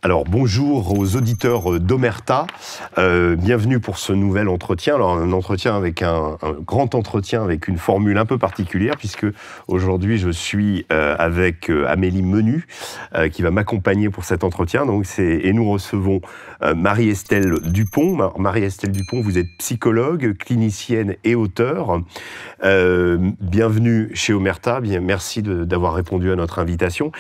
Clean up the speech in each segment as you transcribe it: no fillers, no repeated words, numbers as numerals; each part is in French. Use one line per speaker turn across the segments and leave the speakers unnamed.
Alors bonjour aux auditeurs d'Omerta, bienvenue pour ce nouvel entretien. Alors un entretien avec un grand entretien avec une formule un peu particulière puisque aujourd'hui je suis avec Amélie Menu qui va m'accompagner pour cet entretien. Et nous recevons Marie-Estelle Dupont. Alors, Marie-Estelle Dupont, vous êtes psychologue, clinicienne et auteure. Bienvenue chez Omerta, merci d'avoir répondu à notre invitation.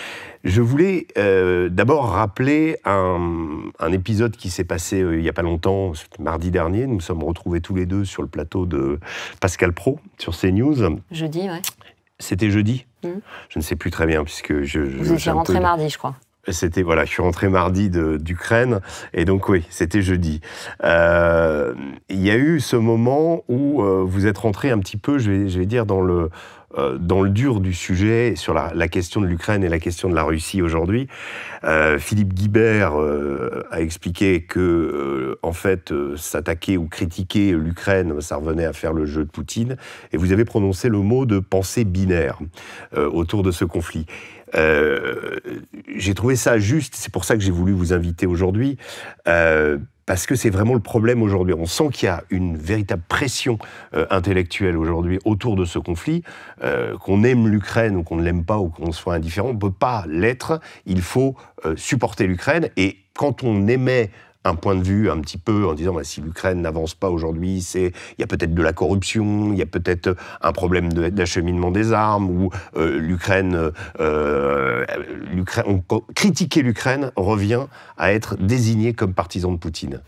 Je voulais d'abord rappeler un épisode qui s'est passé il n'y a pas longtemps, mardi dernier. Nous nous sommes retrouvés tous les deux sur le plateau de Pascal Praud, sur CNews.
Jeudi, ouais.
C'était jeudi ? Je ne sais plus très bien, puisque
Vous étiez rentré mardi, je crois.
C'était, voilà, je suis rentré mardi d'Ukraine, et donc oui, c'était jeudi. Il y a eu ce moment où vous êtes rentré un petit peu, je vais dire, dans le dur du sujet, sur la question de l'Ukraine et la question de la Russie aujourd'hui. Philippe Guibert a expliqué que, en fait, s'attaquer ou critiquer l'Ukraine, ça revenait à faire le jeu de Poutine, et vous avez prononcé le mot de pensée binaire autour de ce conflit. J'ai trouvé ça juste, c'est pour ça que j'ai voulu vous inviter aujourd'hui, parce que c'est vraiment le problème aujourd'hui. On sent qu'il y a une véritable pression intellectuelle aujourd'hui autour de ce conflit. Qu'on aime l'Ukraine ou qu'on ne l'aime pas ou qu'on soit indifférent, on ne peut pas l'être. Il faut supporter l'Ukraine. Et quand on émet un point de vue un petit peu en disant si l'Ukraine n'avance pas aujourd'hui, il y a peut-être de la corruption, il y a peut-être un problème d'acheminement des armes, ou critiquer l'Ukraine revient à être désigné comme partisan de Poutine.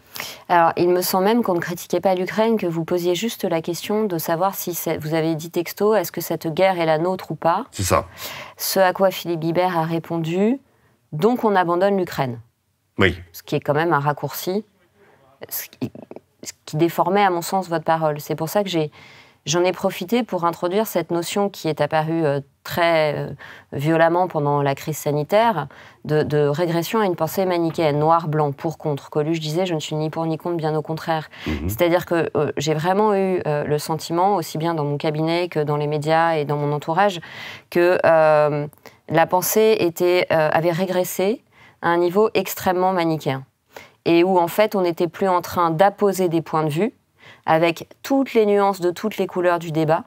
Alors, il me semble même qu'on ne critiquait pas l'Ukraine, que vous posiez juste la question de savoir si, vous avez dit texto, est-ce que cette guerre est la nôtre ou pas ?
C'est ça.
Ce à quoi Philippe Guibert a répondu, donc on abandonne l'Ukraine.
Oui.
Ce qui est quand même un raccourci, ce qui déformait à mon sens votre parole. C'est pour ça que j'en ai profité pour introduire cette notion qui est apparue très violemment pendant la crise sanitaire, de régression à une pensée manichéenne, noir-blanc, pour, contre. Coluche disait « je ne suis ni pour ni contre, bien au contraire ». C'est-à-dire que j'ai vraiment eu le sentiment, aussi bien dans mon cabinet que dans les médias et dans mon entourage, que la pensée avait régressé à un niveau extrêmement manichéen. Et où, en fait, on n'était plus en train d'apposer des points de vue avec toutes les nuances de toutes les couleurs du débat,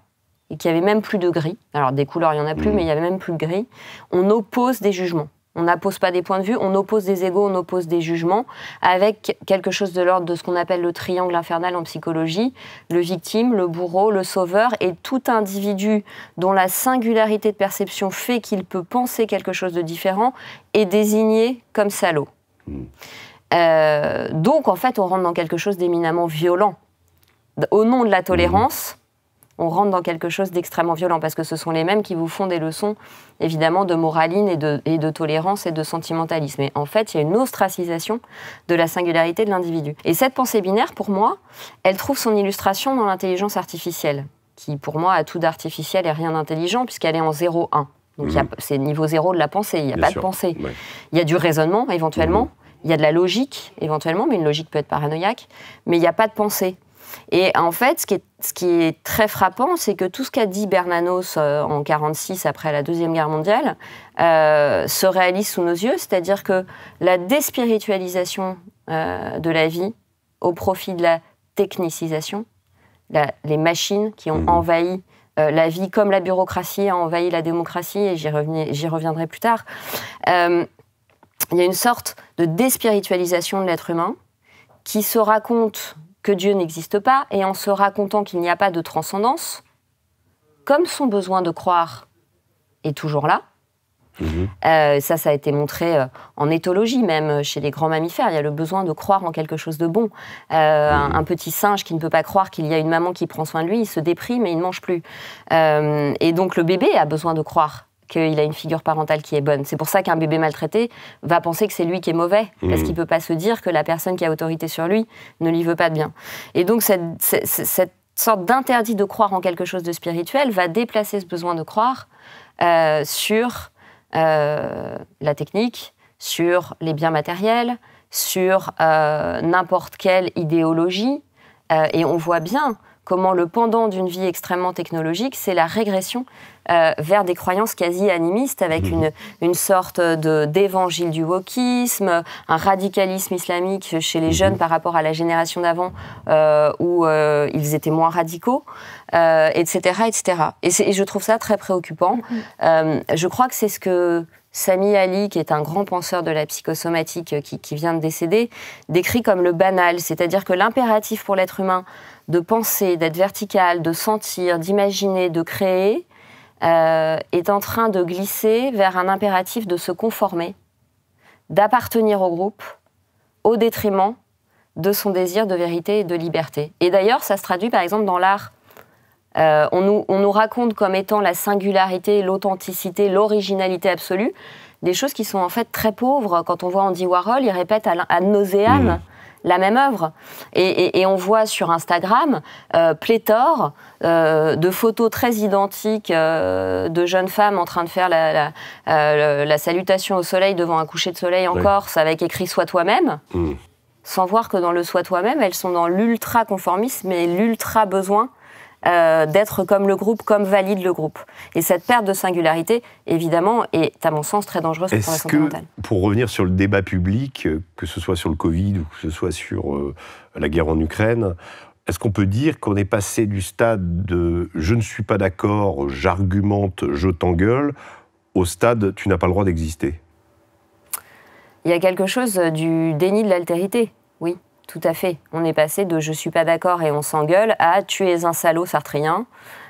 et qu'il n'y avait même plus de gris. Alors, des couleurs, il n'y en a plus, mais il n'y avait même plus de gris. On oppose des jugements. On n'oppose pas des points de vue, on oppose des égos, on oppose des jugements, avec quelque chose de l'ordre de ce qu'on appelle le triangle infernal en psychologie, le victime, le bourreau, le sauveur, et tout individu dont la singularité de perception fait qu'il peut penser quelque chose de différent est désigné comme salaud. Donc, en fait, on rentre dans quelque chose d'éminemment violent. Au nom de la tolérance, on rentre dans quelque chose d'extrêmement violent, parce que ce sont les mêmes qui vous font des leçons, évidemment, de moraline et de tolérance et de sentimentalisme. Et en fait, il y a une ostracisation de la singularité de l'individu. Et cette pensée binaire, pour moi, elle trouve son illustration dans l'intelligence artificielle, qui, pour moi, a tout d'artificiel et rien d'intelligent, puisqu'elle est en 0-1. Donc, c'est le niveau 0 de la pensée, il n'y a pas de pensée. Ouais. Il y a du raisonnement, éventuellement, il y a de la logique, éventuellement, mais une logique peut être paranoïaque, mais il n'y a pas de pensée. Et en fait, ce qui est très frappant, c'est que tout ce qu'a dit Bernanos en 1946, après la Deuxième Guerre mondiale, se réalise sous nos yeux, c'est-à-dire que la déspiritualisation de la vie au profit de la technicisation, les machines qui ont envahi la vie, comme la bureaucratie a envahi la démocratie, et j'y reviendrai plus tard, il y a une sorte de déspiritualisation de l'être humain qui se raconte que Dieu n'existe pas, et en se racontant qu'il n'y a pas de transcendance, comme son besoin de croire est toujours là. Ça a été montré en éthologie, même chez les grands mammifères. Il y a le besoin de croire en quelque chose de bon. Un petit singe qui ne peut pas croire qu'il y a une maman qui prend soin de lui, il se déprime et il ne mange plus. Et donc le bébé a besoin de croire qu'il a une figure parentale qui est bonne. C'est pour ça qu'un bébé maltraité va penser que c'est lui qui est mauvais, parce qu'il ne peut pas se dire que la personne qui a autorité sur lui ne lui veut pas de bien. Et donc cette sorte d'interdit de croire en quelque chose de spirituel va déplacer ce besoin de croire sur la technique, sur les biens matériels, sur n'importe quelle idéologie. Et on voit bien comment le pendant d'une vie extrêmement technologique, c'est la régression vers des croyances quasi animistes, avec une sorte d'évangile du wokisme, un radicalisme islamique chez les jeunes par rapport à la génération d'avant, où ils étaient moins radicaux, etc., etc. Et je trouve ça très préoccupant. Je crois que c'est ce que Sami Ali, qui est un grand penseur de la psychosomatique qui vient de décéder, décrit comme le banal, c'est-à-dire que l'impératif pour l'être humain de penser, d'être vertical, de sentir, d'imaginer, de créer, est en train de glisser vers un impératif de se conformer, d'appartenir au groupe, au détriment de son désir de vérité et de liberté. Et d'ailleurs, ça se traduit par exemple dans l'art. On nous raconte comme étant la singularité, l'authenticité, l'originalité absolue, des choses qui sont en fait très pauvres. Quand on voit Andy Warhol, il répète ad nauseam la même œuvre. Et on voit sur Instagram pléthore de photos très identiques de jeunes femmes en train de faire la salutation au soleil devant un coucher de soleil en Corse, avec écrit « Sois toi-même ». Sans voir que dans le « Sois toi-même », elles sont dans l'ultra-conformisme et l'ultra-besoin d'être comme le groupe, comme valide le groupe. Et cette perte de singularité, évidemment, est, à mon sens, très dangereuse pour la santé mentale.
Pour revenir sur le débat public, que ce soit sur le Covid ou que ce soit sur la guerre en Ukraine, est-ce qu'on peut dire qu'on est passé du stade de « je ne suis pas d'accord, j'argumente, je t'engueule » au stade « tu n'as pas le droit d'exister » ?
Il y a quelque chose du déni de l'altérité, oui. Tout à fait. On est passé de « je suis pas d'accord et on s'engueule » à « tu es un salaud sartrien ».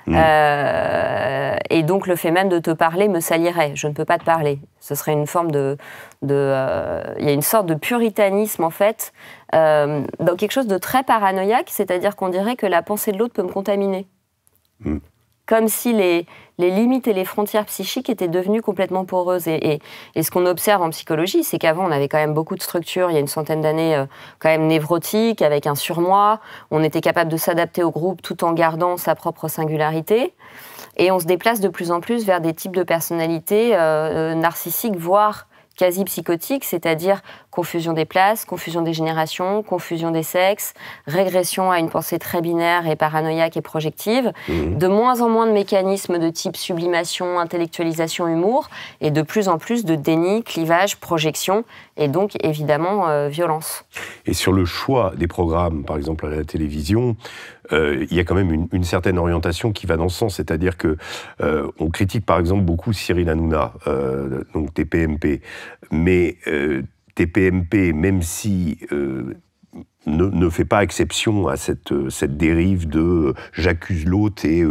Et donc le fait même de te parler me salirait. Je ne peux pas te parler. Ce serait une forme il y a une sorte de puritanisme en fait, dans quelque chose de très paranoïaque, c'est-à-dire qu'on dirait que la pensée de l'autre peut me contaminer. Comme si les limites et les frontières psychiques étaient devenues complètement poreuses. Et ce qu'on observe en psychologie, c'est qu'avant, on avait quand même beaucoup de structures, il y a une centaine d'années, quand même névrotiques, avec un surmoi. On était capable de s'adapter au groupe tout en gardant sa propre singularité. Et on se déplace de plus en plus vers des types de personnalités narcissiques, voire quasi psychotiques, c'est-à-dire confusion des places, confusion des générations, confusion des sexes, régression à une pensée très binaire et paranoïaque et projective, de moins en moins de mécanismes de type sublimation, intellectualisation, humour, et de plus en plus de déni, clivage, projection, et donc évidemment violence.
Et sur le choix des programmes, par exemple à la télévision, il y a quand même une certaine orientation qui va dans ce sens, c'est-à-dire que on critique par exemple beaucoup Cyril Hanouna, donc TPMP, mais TPMP, même si ne fait pas exception à cette dérive de j'accuse l'autre et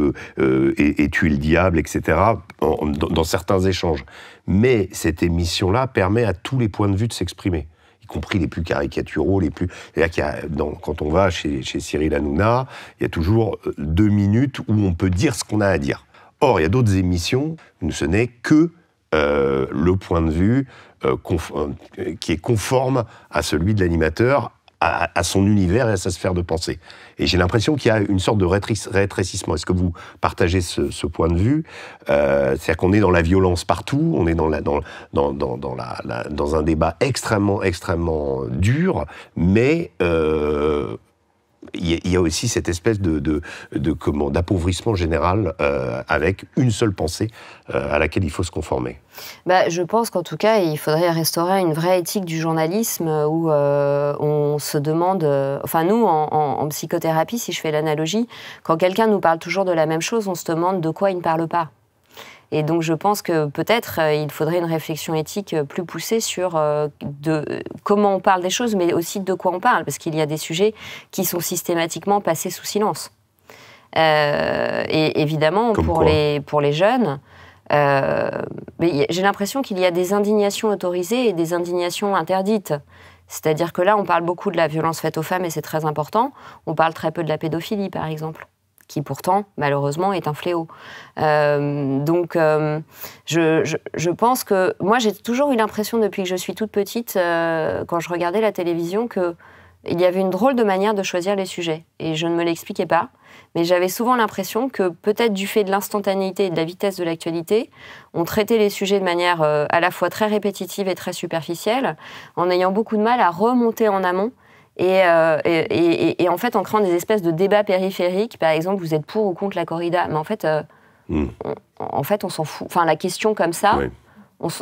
tu es le diable, etc., dans certains échanges. Mais cette émission-là permet à tous les points de vue de s'exprimer, y compris les plus caricaturaux, les plus... Quand on va chez Cyril Hanouna, il y a toujours 2 minutes où on peut dire ce qu'on a à dire. Or, il y a d'autres émissions où ce n'est que le point de vue qui est conforme à celui de l'animateur, à son univers et à sa sphère de pensée. Et j'ai l'impression qu'il y a une sorte de rétrécissement. Est-ce que vous partagez ce point de vue ? C'est-à-dire qu'on est dans la violence partout, on est dans un débat extrêmement, extrêmement dur, mais il y a aussi cette espèce d'appauvrissement général avec une seule pensée à laquelle il faut se conformer.
Je pense qu'en tout cas, il faudrait restaurer une vraie éthique du journalisme où on se demande... Enfin, nous, en psychothérapie, si je fais l'analogie, quand quelqu'un nous parle toujours de la même chose, on se demande de quoi il ne parle pas. Et donc, je pense que peut-être il faudrait une réflexion éthique plus poussée sur comment on parle des choses, mais aussi de quoi on parle, parce qu'il y a des sujets qui sont systématiquement passés sous silence. Et évidemment, pour les jeunes, j'ai l'impression qu'il y a des indignations autorisées et des indignations interdites. C'est-à-dire que là, on parle beaucoup de la violence faite aux femmes, et c'est très important. On parle très peu de la pédophilie, par exemple, qui pourtant, malheureusement, est un fléau. Donc, je pense que... Moi, j'ai toujours eu l'impression, depuis que je suis toute petite, quand je regardais la télévision, qu'il y avait une drôle de manière de choisir les sujets. Et je ne me l'expliquais pas. Mais j'avais souvent l'impression que, peut-être du fait de l'instantanéité et de la vitesse de l'actualité, on traitait les sujets de manière à la fois très répétitive et très superficielle, en ayant beaucoup de mal à remonter en amont Et en fait, en créant des espèces de débats périphériques, par exemple, vous êtes pour ou contre la corrida, mais en fait, on s'en fout. Enfin, la question comme ça,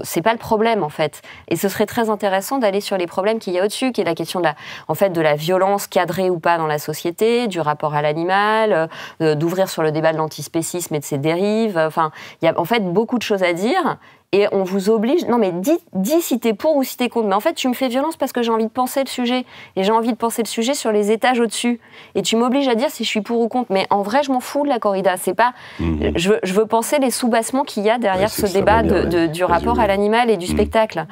c'est pas le problème, en fait. Et ce serait très intéressant d'aller sur les problèmes qu'il y a au-dessus, qui est la question de la violence cadrée ou pas dans la société, du rapport à l'animal, d'ouvrir sur le débat de l'antispécisme et de ses dérives. Enfin, il y a en fait beaucoup de choses à dire. Et on vous oblige... Non, mais dis si t'es pour ou si t'es contre. Mais en fait, tu me fais violence parce que j'ai envie de penser le sujet. Et j'ai envie de penser le sujet sur les étages au-dessus. Et tu m'obliges à dire si je suis pour ou contre. Mais en vrai, je m'en fous de la corrida. C'est pas... Je veux penser les sous-bassements qu'il y a derrière ce débat du rapport à l'animal et du spectacle.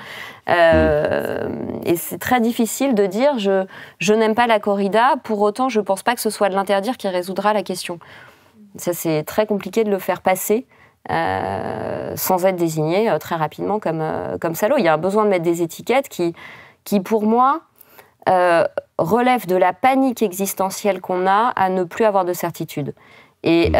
Et c'est très difficile de dire je n'aime pas la corrida, pour autant, je pense pas que ce soit de l'interdire qui résoudra la question. Ça, c'est très compliqué de le faire passer. Sans être désigné très rapidement comme salaud. Il y a un besoin de mettre des étiquettes qui pour moi, relèvent de la panique existentielle qu'on a à ne plus avoir de certitude. Et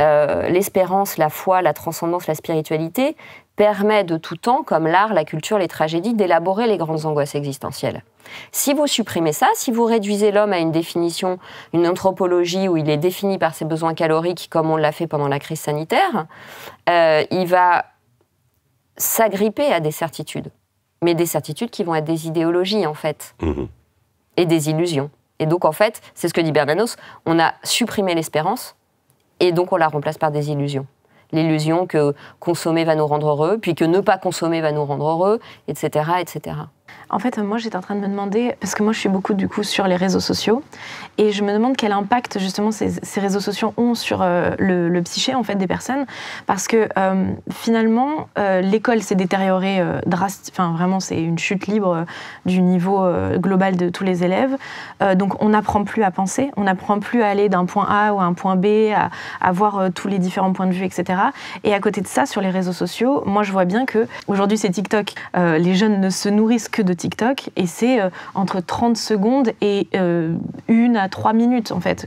l'espérance, la foi, la transcendance, la spiritualité permet de tout temps, comme l'art, la culture, les tragédies, d'élaborer les grandes angoisses existentielles. Si vous supprimez ça, si vous réduisez l'homme à une définition, une anthropologie où il est défini par ses besoins caloriques, comme on l'a fait pendant la crise sanitaire, il va s'agripper à des certitudes. Mais des certitudes qui vont être des idéologies, en fait, et des illusions. Et donc, en fait, c'est ce que dit Bernanos, on a supprimé l'espérance, et donc on la remplace par des illusions. L'illusion que consommer va nous rendre heureux, puis que ne pas consommer va nous rendre heureux, etc., etc.
En fait, moi, j'étais en train de me demander, parce que moi, je suis beaucoup, du coup, sur les réseaux sociaux, et je me demande quel impact, justement, ces réseaux sociaux ont sur le psyché, en fait, des personnes, parce que, finalement, l'école s'est détériorée enfin, vraiment, c'est une chute libre du niveau global de tous les élèves, donc on n'apprend plus à penser, on n'apprend plus à aller d'un point A ou à un point B, à voir tous les différents points de vue, etc. Et à côté de ça, sur les réseaux sociaux, moi, je vois bien que, aujourd'hui, c'est TikTok, les jeunes ne se nourrissent que de TikTok, et c'est entre 30 secondes et 1 à 3 minutes, en fait,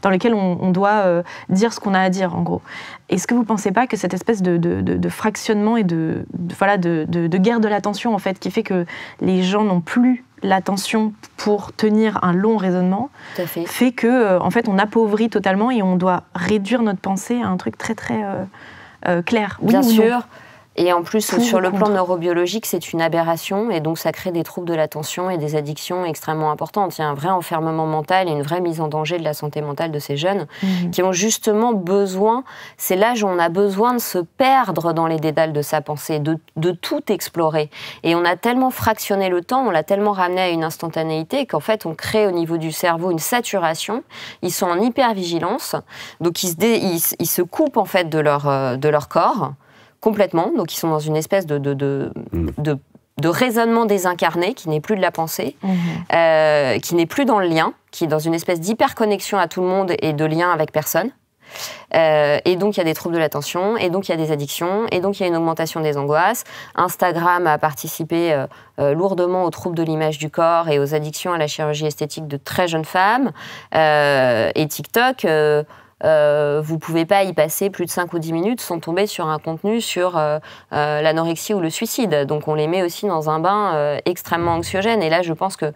dans lesquelles on doit dire ce qu'on a à dire, en gros. Est-ce que vous ne pensez pas que cette espèce de fractionnement et de guerre de l'attention, en fait, qui fait que les gens n'ont plus l'attention pour tenir un long raisonnement, fait que, en fait, on appauvrit totalement et on doit réduire notre pensée à un truc très, très clair.
Bien sûr. Et en plus, sur le plan neurobiologique, c'est une aberration, et donc ça crée des troubles de l'attention et des addictions extrêmement importantes. Il y a un vrai enfermement mental et une vraie mise en danger de la santé mentale de ces jeunes qui ont justement besoin, c'est l'âge où on a besoin de se perdre dans les dédales de sa pensée, de tout explorer. Et on a tellement fractionné le temps, on l'a tellement ramené à une instantanéité qu'en fait, on crée au niveau du cerveau une saturation. Ils sont en hypervigilance, donc ils se coupent en fait de leur corps, complètement, donc ils sont dans une espèce de raisonnement désincarné qui n'est plus de la pensée, qui n'est plus dans le lien, qui est dans une espèce d'hyperconnexion à tout le monde et de lien avec personne. Et donc il y a des troubles de l'attention, et donc il y a des addictions, et donc il y a une augmentation des angoisses. Instagram a participé lourdement aux troubles de l'image du corps et aux addictions à la chirurgie esthétique de très jeunes femmes. Et TikTok... vous ne pouvez pas y passer plus de 5 ou 10 minutes sans tomber sur un contenu sur l'anorexie ou le suicide. Donc on les met aussi dans un bain extrêmement anxiogène. Et là, je pense qu'il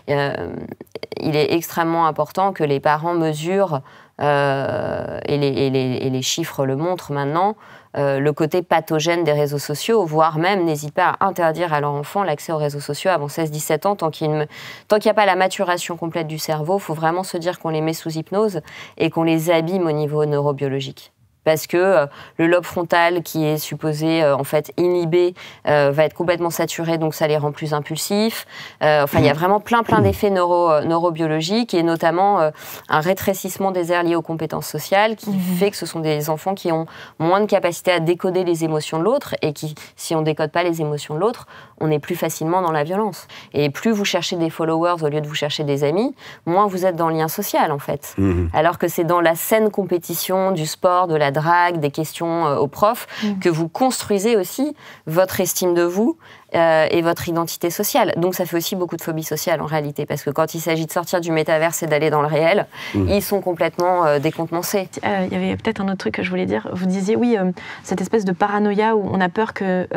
est extrêmement important que les parents mesurent, et les chiffres le montrent maintenant, le côté pathogène des réseaux sociaux, voire même n'hésitent pas à interdire à leur enfant l'accès aux réseaux sociaux avant 16-17 ans. Tant qu'il n'y a pas la maturation complète du cerveau, il faut vraiment se dire qu'on les met sous hypnose et qu'on les abîme au niveau neurobiologique. Parce que le lobe frontal, qui est supposé en fait inhibé, va être complètement saturé, donc ça les rend plus impulsifs. Enfin, il y a vraiment plein d'effets neurobiologiques, et notamment un rétrécissement des aires liées aux compétences sociales, qui fait que ce sont des enfants qui ont moins de capacité à décoder les émotions de l'autre, et qui, si on décode pas les émotions de l'autre, on est plus facilement dans la violence. Et plus vous cherchez des followers au lieu de vous chercher des amis, moins vous êtes dans le lien social, en fait. Alors que c'est dans la saine compétition du sport, de la drague, des questions aux profs, que vous construisez aussi votre estime de vous, et votre identité sociale. Donc ça fait aussi beaucoup de phobie sociale en réalité, parce que quand il s'agit de sortir du métaverse et d'aller dans le réel, ils sont complètement décontenancés.
Il y avait peut-être un autre truc que je voulais dire. Vous disiez, oui, cette espèce de paranoïa où on a peur que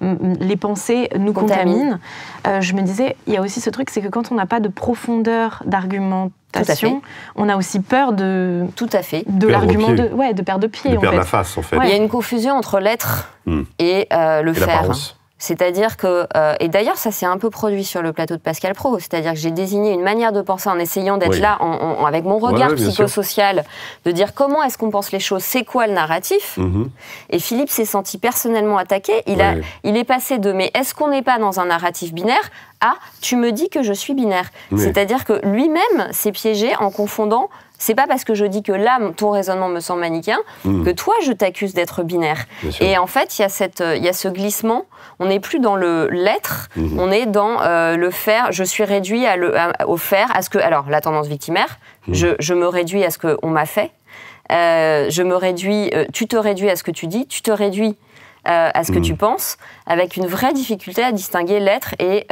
les pensées nous contaminent. Je me disais, il y a aussi ce truc, c'est que quand on n'a pas de profondeur d'argumentation, on a aussi peur de...
Tout à fait.
De l'argument de perdre pied,
de perdre la face, en fait.
Ouais. Il y a une confusion entre l'être et le faire. C'est-à-dire que, et d'ailleurs ça s'est un peu produit sur le plateau de Pascal Praud, c'est-à-dire que j'ai désigné une manière de penser en essayant d'être là avec mon regard psychosocial, de dire comment est-ce qu'on pense les choses, c'est quoi le narratif. Et Philippe s'est senti personnellement attaqué, il est passé de mais est-ce qu'on n'est pas dans un narratif binaire à tu me dis que je suis binaire. C'est-à-dire que lui-même s'est piégé en confondant. C'est pas parce que je dis que là, ton raisonnement me semble manichéen, que toi, je t'accuse d'être binaire. Et en fait, il y a ce glissement. On n'est plus dans l'être, on est dans le faire. Je suis réduit au faire, à ce que... Alors, la tendance victimaire, je me réduis à ce qu'on m'a fait. Tu te réduis à ce que tu dis, tu te réduis à ce que tu penses, avec une vraie difficulté à distinguer l'être et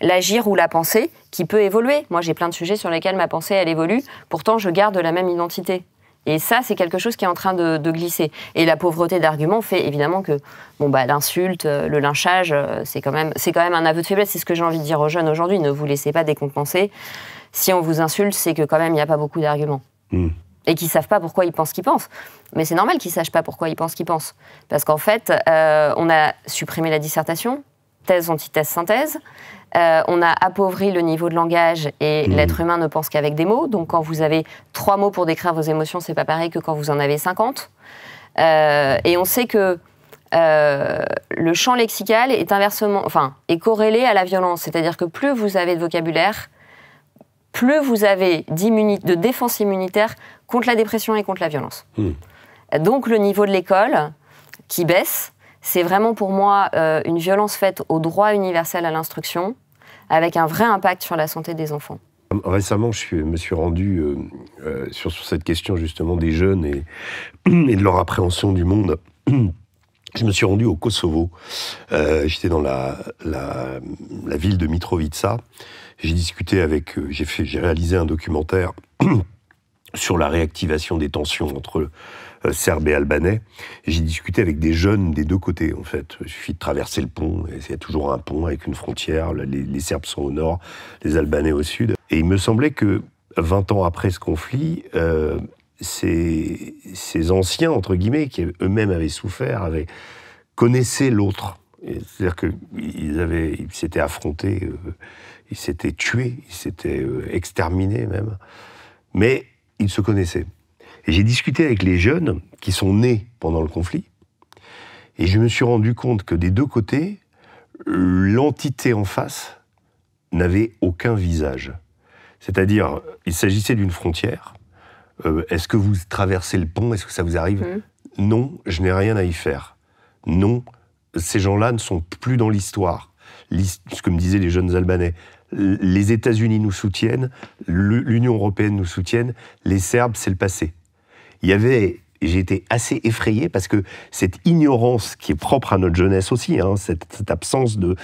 l'agir ou la pensée qui peut évoluer. Moi, j'ai plein de sujets sur lesquels ma pensée, elle évolue, pourtant je garde la même identité. Et ça, c'est quelque chose qui est en train de glisser. Et la pauvreté d'arguments fait évidemment que l'insulte, le lynchage, c'est quand même un aveu de faiblesse. C'est ce que j'ai envie de dire aux jeunes aujourd'hui. Ne vous laissez pas décompenser. Si on vous insulte, c'est que quand même, il n'y a pas beaucoup d'arguments. Et qu'ils ne savent pas pourquoi ils pensent qu'ils pensent. Mais c'est normal qu'ils ne sachent pas pourquoi ils pensent qu'ils pensent. Parce qu'en fait, on a supprimé la dissertation, thèse, antithèse, synthèse. On a appauvri le niveau de langage et l'être humain ne pense qu'avec des mots. Donc quand vous avez 3 mots pour décrire vos émotions, c'est pas pareil que quand vous en avez 50. Et on sait que le champ lexical est corrélé à la violence. C'est-à-dire que plus vous avez de vocabulaire, plus vous avez de défense immunitaire contre la dépression et contre la violence. Donc le niveau de l'école qui baisse, c'est vraiment pour moi une violence faite au droit universel à l'instruction, avec un vrai impact sur la santé des enfants.
Récemment, je me suis rendu sur cette question justement des jeunes et de leur appréhension du monde. Je me suis rendu au Kosovo. J'étais dans la ville de Mitrovica. J'ai discuté j'ai réalisé un documentaire sur la réactivation des tensions entre Serbes et Albanais. Et j'ai discuté avec des jeunes des deux côtés, en fait. Il suffit de traverser le pont, et il y a toujours un pont avec une frontière. Les Serbes sont au nord, les Albanais au sud. Et il me semblait que, 20 ans après ce conflit, ces anciens, entre guillemets, qui eux-mêmes avaient souffert, connaissaient l'autre. C'est-à-dire qu'ils s'étaient affrontés, ils s'étaient tués, ils s'étaient exterminés même. Mais ils se connaissaient. Et j'ai discuté avec les jeunes qui sont nés pendant le conflit, et je me suis rendu compte que des deux côtés, l'entité en face n'avait aucun visage. C'est-à-dire, il s'agissait d'une frontière. Est-ce que vous traversez le pont? Est-ce que ça vous arrive? Non, je n'ai rien à y faire. Non, ces gens-là ne sont plus dans l'histoire. Ce que me disaient les jeunes Albanais. Les États-Unis nous soutiennent, l'Union européenne nous soutienne, les Serbes, c'est le passé. J'ai été assez effrayé parce que cette ignorance qui est propre à notre jeunesse aussi, cette absence de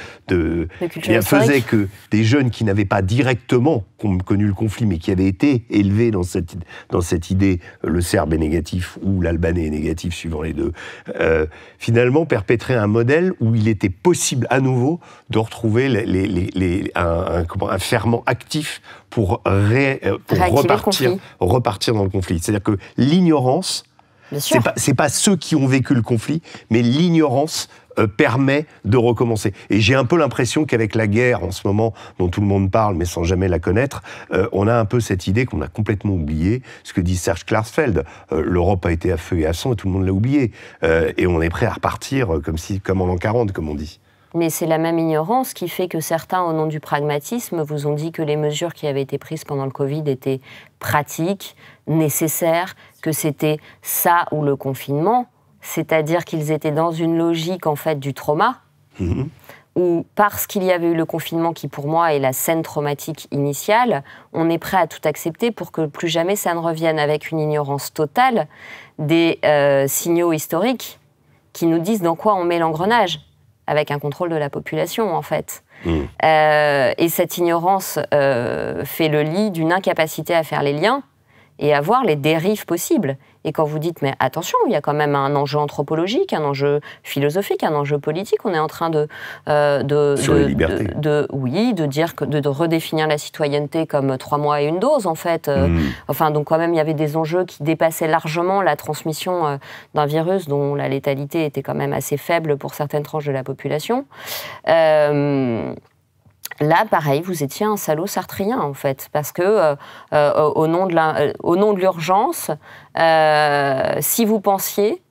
faisait que des jeunes qui n'avaient pas directement connu le conflit, mais qui avaient été élevés dans cette idée, le Serbe est négatif ou l'Albanais est négatif, suivant les deux, finalement perpétraient un modèle où il était possible à nouveau de retrouver un ferment actif pour repartir dans le conflit. C'est-à-dire que l'ignorance, c'est pas ceux qui ont vécu le conflit, mais l'ignorance permet de recommencer. Et j'ai un peu l'impression qu'avec la guerre en ce moment, dont tout le monde parle, mais sans jamais la connaître, on a un peu cette idée qu'on a complètement oublié, ce que dit Serge Klarsfeld. L'Europe a été à feu et à sang et tout le monde l'a oublié. Et on est prêt à repartir comme en l'an 40, comme on dit.
Mais c'est la même ignorance qui fait que certains, au nom du pragmatisme, vous ont dit que les mesures qui avaient été prises pendant le Covid étaient pratiques, nécessaires, que c'était ça ou le confinement, c'est-à-dire qu'ils étaient dans une logique en fait du trauma, où parce qu'il y avait eu le confinement qui pour moi est la scène traumatique initiale, on est prêt à tout accepter pour que plus jamais ça ne revienne, avec une ignorance totale des signaux historiques qui nous disent dans quoi on met l'engrenage. avec un contrôle de la population, en fait. Et cette ignorance fait le lit d'une incapacité à faire les liens et à voir les dérives possibles. Et quand vous dites, mais attention, il y a quand même un enjeu anthropologique, un enjeu philosophique, un enjeu politique, on est en train
sur les libertés.
De dire de redéfinir la citoyenneté comme 3 mois et une dose, en fait. Enfin, donc quand même, il y avait des enjeux qui dépassaient largement la transmission d'un virus dont la létalité était quand même assez faible pour certaines tranches de la population. Là, pareil, vous étiez un salaud sartrien, en fait, parce que au nom de l'urgence, si vous pensiez,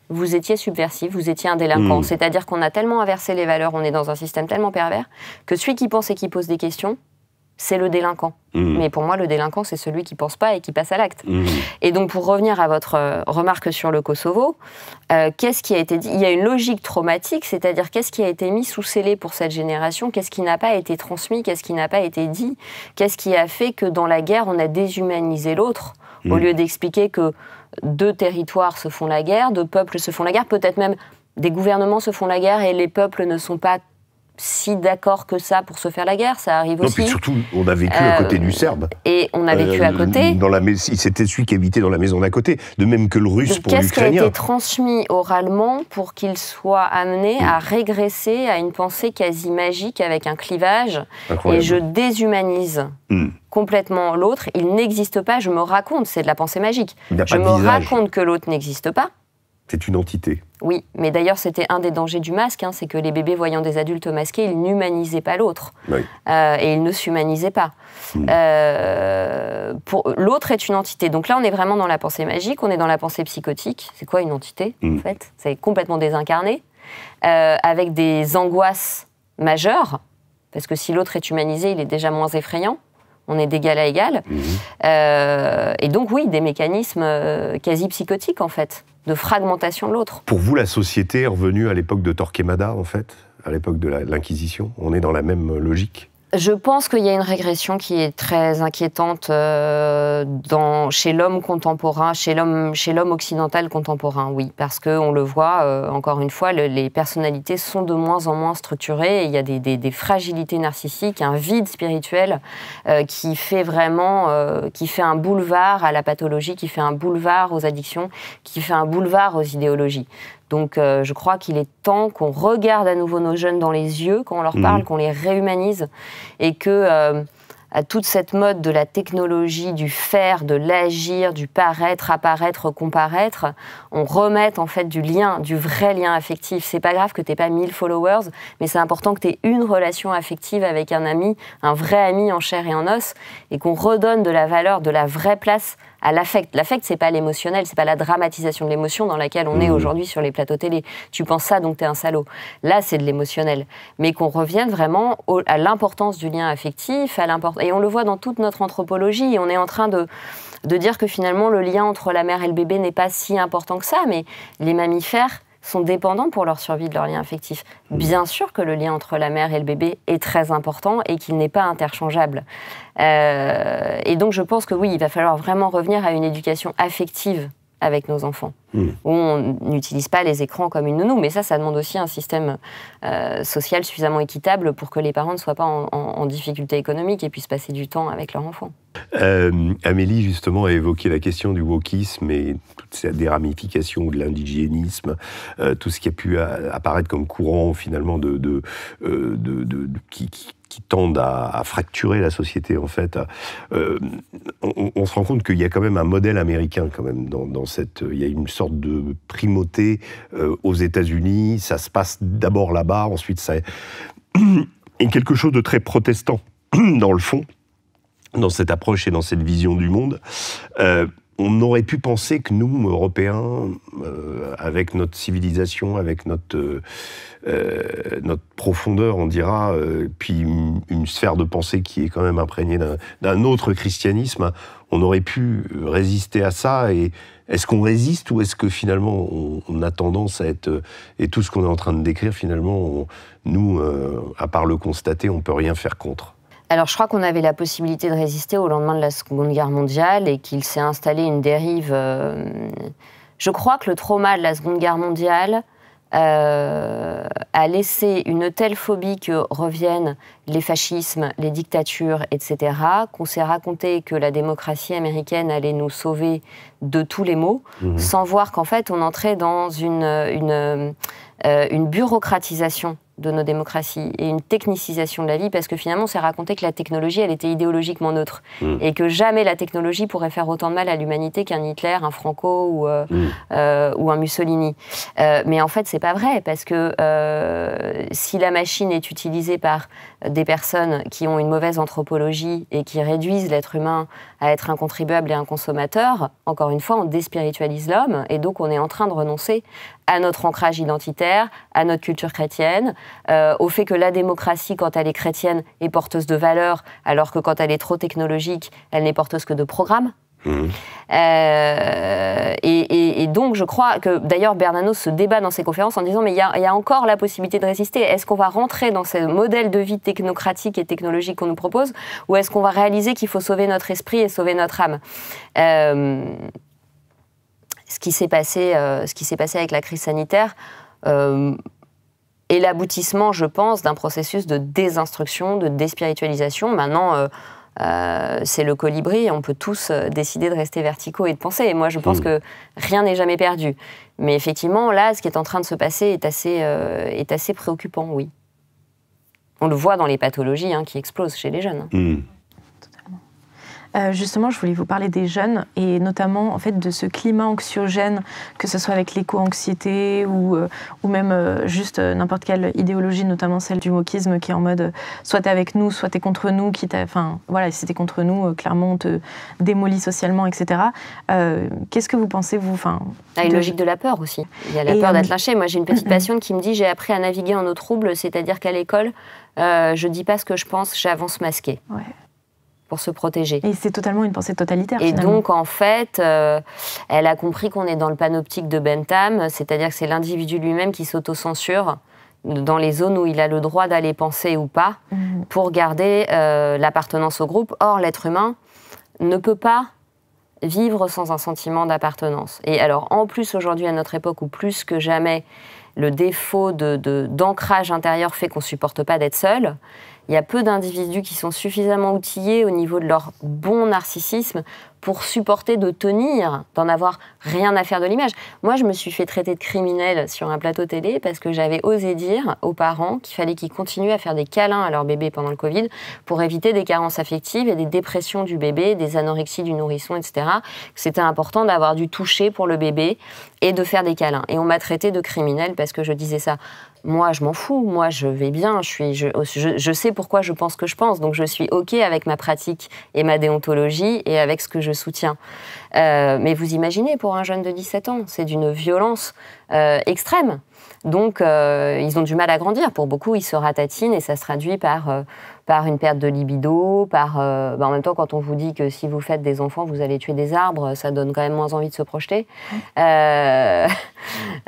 vous étiez subversif, vous étiez un délinquant. C'est-à-dire qu'on a tellement inversé les valeurs, on est dans un système tellement pervers, que celui qui pense et qui pose des questions, c'est le délinquant. Mais pour moi, le délinquant, c'est celui qui ne pense pas et qui passe à l'acte. Et donc, pour revenir à votre remarque sur le Kosovo, qu'est-ce qui a été dit ? Il y a une logique traumatique, c'est-à-dire qu'est-ce qui a été mis sous scellé pour cette génération ? Qu'est-ce qui n'a pas été transmis ? Qu'est-ce qui n'a pas été dit ? Qu'est-ce qui a fait que dans la guerre, on a déshumanisé l'autre, au lieu d'expliquer que 2 territoires se font la guerre, 2 peuples se font la guerre, peut-être même des gouvernements se font la guerre et les peuples ne sont pas si d'accord que ça pour se faire la guerre, ça arrive aussi.
Non, puis surtout, on a vécu à côté du Serbe.
Et on a vécu à côté.
C'était celui qui habitait dans la maison d'à côté, de même que le russe pour l'Ukrainien.
Qu'est-ce qui a été transmis oralement pour qu'il soit amené à régresser à une pensée quasi magique avec un clivage ? Incroyable. Et je déshumanise complètement l'autre. Il n'existe pas, je me raconte, c'est de la pensée magique. Je me raconte que l'autre n'existe pas.
C'est une entité.
Oui, mais d'ailleurs, c'était un des dangers du masque, c'est que les bébés voyant des adultes masqués, ils n'humanisaient pas l'autre. Oui. Et ils ne s'humanisaient pas. L'autre est une entité. Donc là, on est vraiment dans la pensée magique, on est dans la pensée psychotique. C'est quoi une entité, en fait ? C'est complètement désincarné, avec des angoisses majeures, parce que si l'autre est humanisé, il est déjà moins effrayant. On est d'égal à égal. Et donc, oui, des mécanismes quasi psychotiques, en fait, de fragmentation de l'autre.
Pour vous, la société est revenue à l'époque de Torquemada, en fait, à l'époque de l'Inquisition. On est dans la même logique.
Je pense qu'il y a une régression qui est très inquiétante chez l'homme contemporain, chez l'homme occidental contemporain, oui. Parce qu'on le voit, encore une fois, les personnalités sont de moins en moins structurées. Et il y a des fragilités narcissiques, un vide spirituel qui fait vraiment, qui fait un boulevard à la pathologie, qui fait un boulevard aux addictions, qui fait un boulevard aux idéologies. Donc je crois qu'il est temps qu'on regarde à nouveau nos jeunes dans les yeux quand on leur parle, qu'on les réhumanise et que à toute cette mode de la technologie, du faire, de l'agir, du paraître, apparaître, comparaître, on remette en fait du lien, du vrai lien affectif. C'est pas grave que t'aies pas 1000 followers, mais c'est important que t'aies une relation affective avec un ami, un vrai ami en chair et en os, et qu'on redonne de la valeur, de la vraie place à l'affect. L'affect, c'est pas l'émotionnel, c'est pas la dramatisation de l'émotion dans laquelle on est aujourd'hui sur les plateaux télé. Tu penses ça, donc t'es un salaud. Là, c'est de l'émotionnel. Mais qu'on revienne vraiment à l'importance du lien affectif, et on le voit dans toute notre anthropologie. On est en train de dire que finalement, le lien entre la mère et le bébé n'est pas si important que ça, mais les mammifères sont dépendants pour leur survie de leur lien affectif. Bien sûr que le lien entre la mère et le bébé est très important et qu'il n'est pas interchangeable. Et donc je pense que oui, il va falloir vraiment revenir à une éducation affective avec nos enfants, où on n'utilise pas les écrans comme une nounou, mais ça demande aussi un système social suffisamment équitable pour que les parents ne soient pas en difficulté économique et puissent passer du temps avec leur enfant.
Amélie, justement, a évoqué la question du wokisme et toutes des ramifications de l'indigénisme, tout ce qui a pu apparaître comme courant, finalement, qui tendent à fracturer la société, en fait. On se rend compte qu'il y a quand même un modèle américain, quand même, dans cette... Il y a une sorte de primauté aux États-Unis. Ça se passe d'abord là-bas, ensuite ça... Et quelque chose de très protestant, dans le fond, dans cette approche et dans cette vision du monde. On aurait pu penser que nous, Européens, avec notre civilisation, avec notre profondeur, on dira, puis une sphère de pensée qui est quand même imprégnée d'un autre christianisme, on aurait pu résister à ça. Et est-ce qu'on résiste ou est-ce que finalement on a tendance à être... Et tout ce qu'on est en train de décrire, finalement, nous, à part le constater, on ne peut rien faire contre?
Alors, je crois qu'on avait la possibilité de résister au lendemain de la Seconde Guerre mondiale et qu'il s'est installé une dérive. Je crois que le trauma de la Seconde Guerre mondiale a laissé une telle phobie que reviennent les fascismes, les dictatures, etc., qu'on s'est raconté que la démocratie américaine allait nous sauver de tous les maux, sans voir qu'en fait, on entrait dans une bureaucratisation de nos démocraties et une technicisation de la vie, parce que finalement, on s'est raconté que la technologie, elle était idéologiquement neutre, et que jamais la technologie pourrait faire autant de mal à l'humanité qu'un Hitler, un Franco ou un Mussolini. Mais en fait, c'est pas vrai, parce que si la machine est utilisée par des personnes qui ont une mauvaise anthropologie et qui réduisent l'être humain à être un contribuable et un consommateur, encore une fois, on déspiritualise l'homme, et donc on est en train de renoncer à notre ancrage identitaire, à notre culture chrétienne, au fait que la démocratie, quand elle est chrétienne, est porteuse de valeurs, alors que quand elle est trop technologique, elle n'est porteuse que de programmes. Et donc, je crois que, d'ailleurs, Bernanos se débat dans ses conférences en disant mais il y a encore la possibilité de résister. Est-ce qu'on va rentrer dans ce modèle de vie technocratique et technologique qu'on nous propose, ou est-ce qu'on va réaliser qu'il faut sauver notre esprit et sauver notre âme ? Ce qui s'est passé avec la crise sanitaire est l'aboutissement, je pense, d'un processus de désinstruction, de déspiritualisation. Maintenant, c'est le colibri, on peut tous décider de rester verticaux et de penser. Et moi, je pense que rien n'est jamais perdu. Mais effectivement, là, ce qui est en train de se passer est assez préoccupant, oui. On le voit dans les pathologies qui explosent chez les jeunes.
Justement, je voulais vous parler des jeunes et notamment en fait de ce climat anxiogène, que ce soit avec l'éco-anxiété ou même juste n'importe quelle idéologie, notamment celle du wokisme qui est en mode soit t'es avec nous, soit t'es contre nous, enfin voilà, si t'es contre nous, clairement on te démolit socialement, etc. Qu'est-ce que vous pensez, vous
Il y a une logique de la peur aussi. Il y a la peur d'être lynché. Moi, j'ai une petite patiente qui me dit j'ai appris à naviguer en eau trouble, c'est-à-dire qu'à l'école, je dis pas ce que je pense, j'avance masquée. Ouais. Pour se protéger.
Et c'est totalement une pensée totalitaire,
Et
finalement.
donc, en fait, elle a compris qu'on est dans le panoptique de Bentham, c'est-à-dire que c'est l'individu lui-même qui s'autocensure dans les zones où il a le droit d'aller penser ou pas, pour garder l'appartenance au groupe. Or, l'être humain ne peut pas vivre sans un sentiment d'appartenance. Et alors, en plus, aujourd'hui, à notre époque, où plus que jamais, le défaut d'ancrage intérieur fait qu'on ne supporte pas d'être seul, il y a peu d'individus qui sont suffisamment outillés au niveau de leur bon narcissisme pour supporter de tenir, d'en avoir rien à faire de l'image. Moi, je me suis fait traiter de criminelle sur un plateau télé parce que j'avais osé dire aux parents qu'il fallait qu'ils continuent à faire des câlins à leur bébé pendant le Covid pour éviter des carences affectives et des dépressions du bébé, des anorexies du nourrisson, etc. C'était important d'avoir du toucher pour le bébé et de faire des câlins. Et on m'a traité de criminelle parce que je disais ça. Moi, je m'en fous. Moi, je vais bien. Je sais pourquoi je pense que je pense. Donc, je suis OK avec ma pratique et ma déontologie et avec ce que je soutiens. Mais vous imaginez, pour un jeune de 17 ans, c'est d'une violence extrême. Donc, ils ont du mal à grandir. Pour beaucoup, ils se ratatinent et ça se traduit par une perte de libido, en même temps, quand on vous dit que si vous faites des enfants, vous allez tuer des arbres, ça donne quand même moins envie de se projeter. Il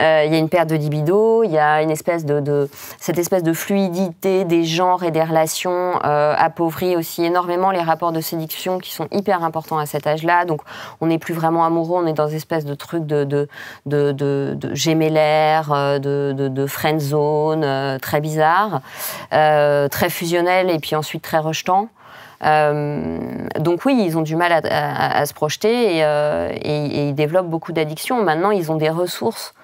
y a une perte de libido, il y a cette espèce de fluidité des genres et des relations appauvrit aussi énormément les rapports de séduction qui sont hyper importants à cet âge-là. Donc, on n'est plus vraiment amoureux, on est dans une espèce de truc de gémellaire, de friend zone, très bizarre, très fusionnel et puis ensuite très rejetant. Donc oui, ils ont du mal à se projeter et ils développent beaucoup d'addictions. Maintenant, ils ont des ressources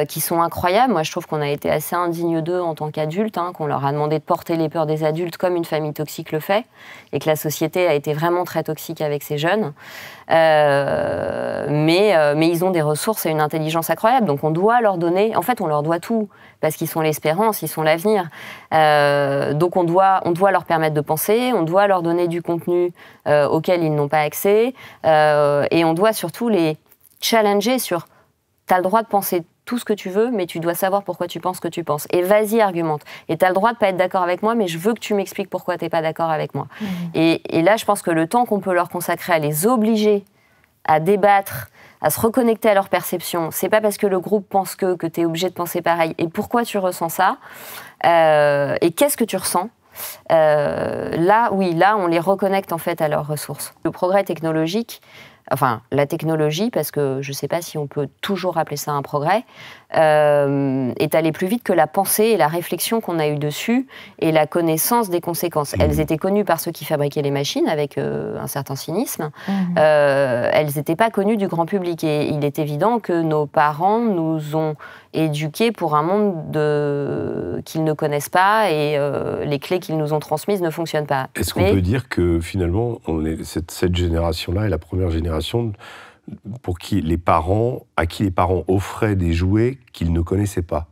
qui sont incroyables. Moi, je trouve qu'on a été assez indigne d'eux en tant qu'adultes, qu'on leur a demandé de porter les peurs des adultes comme une famille toxique le fait, et que la société a été vraiment très toxique avec ces jeunes. Mais ils ont des ressources et une intelligence incroyable. Donc on doit leur donner, en fait, on leur doit tout, parce qu'ils sont l'espérance, ils sont l'avenir. Donc on doit leur permettre de penser, on doit leur donner du contenu auquel ils n'ont pas accès, et on doit surtout les challenger sur « t'as le droit de penser tout ce que tu veux, mais tu dois savoir pourquoi tu penses ce que tu penses. Et vas-y, argumente. Et tu as le droit de pas être d'accord avec moi, mais je veux que tu m'expliques pourquoi tu n'es pas d'accord avec moi. » Et là, je pense que le temps qu'on peut leur consacrer à les obliger à débattre, à se reconnecter à leur perception, c'est pas parce que le groupe pense que tu es obligé de penser pareil. Et pourquoi tu ressens ça et qu'est-ce que tu ressens là, on les reconnecte en fait à leurs ressources. Le progrès technologique, enfin, la technologie, parce que je ne sais pas si on peut toujours appeler ça un progrès, est allée plus vite que la pensée et la réflexion qu'on a eue dessus et la connaissance des conséquences. Elles étaient connues par ceux qui fabriquaient les machines avec un certain cynisme. Elles n'étaient pas connues du grand public. Et il est évident que nos parents nous ont éduqués pour un monde qu'ils ne connaissent pas et les clés qu'ils nous ont transmises ne fonctionnent pas.
Est-ce qu'on peut dire que finalement, cette génération-là est la première génération à qui les parents offraient des jouets qu'ils ne connaissaient pas?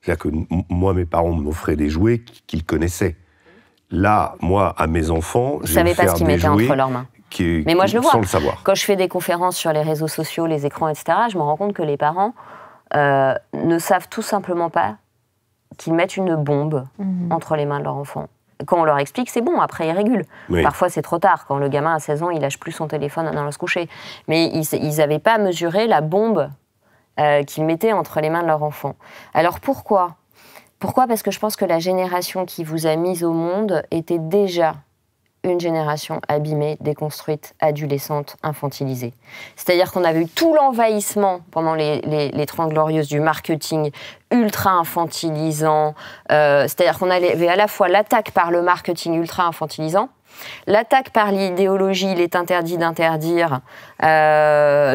C'est-à-dire que moi, mes parents m'offraient des jouets qu'ils connaissaient. Là, moi, à mes enfants, je
ne savais pas ce qu'ils mettaient entre leurs mains. Mais moi, je le vois.
Sans le savoir.
Quand je fais des conférences sur les réseaux sociaux, les écrans, etc., je me rends compte que les parents ne savent tout simplement pas qu'ils mettent une bombe entre les mains de leur enfant. Quand on leur explique, c'est bon, après ils régulent. Oui. Parfois c'est trop tard, quand le gamin a 16 ans, il lâche plus son téléphone en allant se coucher. Mais ils n'avaient pas mesuré la bombe qu'ils mettaient entre les mains de leur enfant. Alors pourquoi ? Pourquoi ? Parce que je pense que la génération qui vous a mise au monde était déjà une génération abîmée, déconstruite, adolescente, infantilisée. C'est-à-dire qu'on avait eu tout l'envahissement pendant les 30 glorieuses du marketing ultra infantilisant. C'est-à-dire qu'on avait à la fois l'attaque par le marketing ultra infantilisant, l'attaque par l'idéologie, il est interdit d'interdire,